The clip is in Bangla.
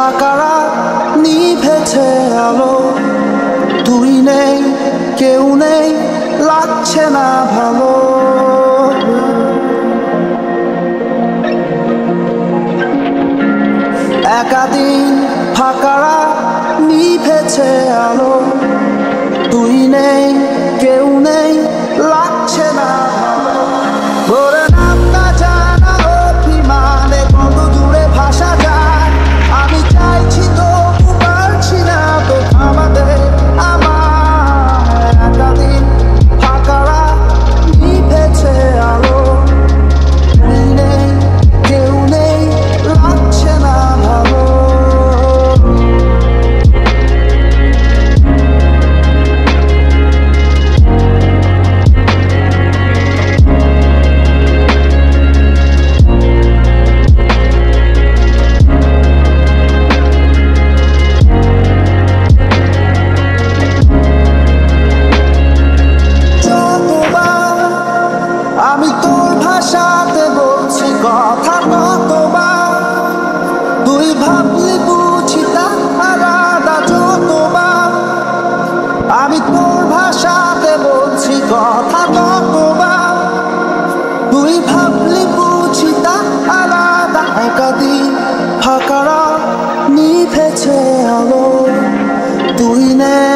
ফাঁকারা নিভেছে আলো, তুই নেই কেউ নেই লাগছে না ভালো। একাদিন ফাঁকারা নিভেছে আলো, তুই নেই কেউ নেই লাগছে না ভালো। ভোরে নামটা জানা অভিমানে কত দূরে ভাষা যায়, আমি চাইছি তো পারছি না তো থামাতে আমার। একাদিন ফাঁকারা নিভেছে আলো, তুই নেই কেউ নেই লাগছে না ভালো। আমি তোর ভাষাতে বলছি কথা কতবার, তুই ভাবলি বুঝি তা আলাদা যতবার। আমি তোর ভাষাতে বলছি কথা কতবার, তুই ভাবলি বুঝি তা আলাদা। একাদিন ফাঁকারা নিভেছে আলো, তুই নেই